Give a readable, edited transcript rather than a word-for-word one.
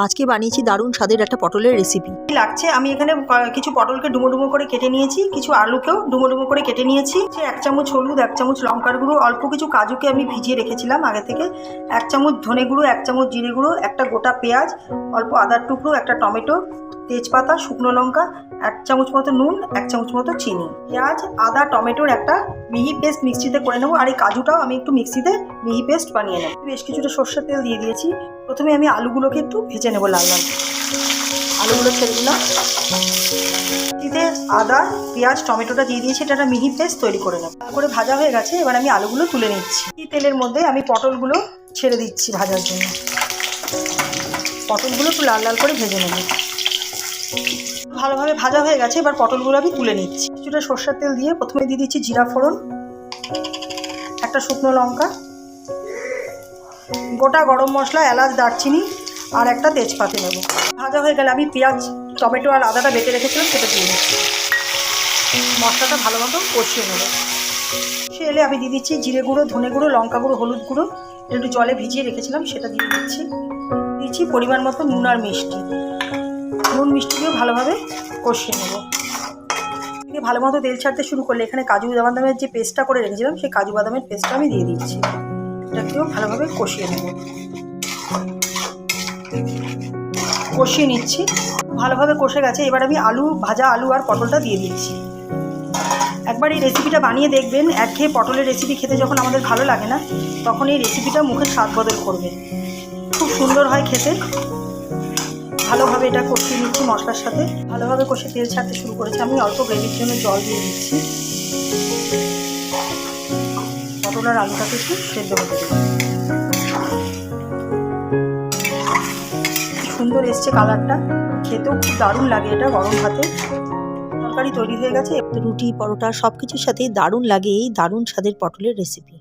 আজকে বানিয়েছি দারুণ স্বাদের একটা পটলের রেসিপি। লাগছে আমি এখানে কিছু পটলকে ডুমো ডুমো করে কেটে নিয়েছি, কিছু আলুকেও ডুমো ডুমো করে কেটে নিয়েছি। 1 চামচ হলুদ, 1 চামচ লঙ্কার গুঁড়ো, অল্প কিছু কাজুকে আমি ভিজিয়ে রেখেছিলাম আগে থেকে, 1 চামচ ধনে গুঁড়ো, 1 চামচ জিরে গুঁড়ো, একটা গোটা পেঁয়াজ, অল্প আদার টুকরো, একটা টমেটো, তেজপাতা, শুকনো লঙ্কা, 1 চামচ মতো নুন, 1 চামচ মতো চিনি। পেঁয়াজ, আদা, টমেটোর একটা মিহি পেস্ট মিক্সিতে করে নেবো। আর এই কাজুটাও আমি একটু মিক্সিতে মিহি পেস্ট বানিয়ে নেব। বেশ কিছুটা সর্ষের তেল দিয়ে দিয়েছি। প্রথমে আমি আলুগুলোকে একটু ভেজে নেবো লাল লাল। আলুগুলো ছেড়ে দিলাম। এতে আদা, পেঁয়াজ, টমেটোটা দিয়ে দিয়েছি। এটা একটা মিহি পেস্ট তৈরি করে নেব। করে ভাজা হয়ে গেছে, এবার আমি আলুগুলো তুলে নিচ্ছি। এই তেলের মধ্যে আমি পটলগুলো ছেড়ে দিচ্ছি ভাজার জন্য। পটলগুলো একটু লাল লাল করে ভেজে নেব। ভালোভাবে ভাজা হয়ে গেছে, এবার পটলগুলো আমি তুলে নিচ্ছি। কিছুটা সর্ষের তেল দিয়ে প্রথমে দিয়ে দিচ্ছি জিরা ফোড়ন, একটা শুকনো লঙ্কা, গোটা গরম মশলা, এলাচ, দারচিনি আর একটা তেজপাতা নেব। ভাজা হয়ে গেলে আমি পেঁয়াজ, টমেটো আর আদাটা বেটে রেখেছিলাম সেটা দিয়ে দিচ্ছি। মশলাটা ভালো মতো কষিয়ে নেব। সে এলে আমি দিয়ে দিচ্ছি জিরে গুঁড়ো, ধনে গুঁড়ো, লঙ্কা গুঁড়ো, হলুদ গুঁড়ো, একটু জলে ভিজিয়ে রেখেছিলাম সেটা দিয়ে দিচ্ছি পরিমাণ মতো নুন আর মিষ্টি। নুন মিষ্টি দিয়েও ভালোভাবে কষিয়ে নেব। ভালো মতো তেল ছাড়তে শুরু করলে এখানে কাজু বাদামের যে পেস্টটা করে রেখেছিলাম সেই কাজু বাদামের পেস্টটা আমি দিয়ে দিচ্ছি। এটাকেও ভালোভাবে কষিয়ে নেব। কষিয়ে নিচ্ছি। ভালোভাবে কষে গেছে, এবার আমি ভাজা আলু আর পটলটা দিয়ে দিচ্ছি। একবার এই রেসিপিটা বানিয়ে দেখবেন। একঘেয়ে পটলের রেসিপি খেতে যখন আমাদের ভালো লাগে না, তখন এই রেসিপিটা মুখে স্বাদ বদল করবে। খুব সুন্দর হয় খেতে। ভালোভাবে এটা কষিয়ে নিচ্ছি মশলার সাথে। ভালোভাবে কষে তেল ছাড়তে শুরু করেছে। আমি অল্প গ্রেভির জন্য জল দিয়ে দিচ্ছি। পটল আর আলুটাকে একটু সেদ্ধ হতে দিই। সুন্দর এসছে কালারটা, খেতেও খুব দারুণ লাগে। এটা গরম ভাতে তরকারি তৈরি হয়ে গেছে। রুটি, পরোটা সব কিছুর সাথেই দারুণ লাগে এই দারুণ স্বাদের পটলের রেসিপি।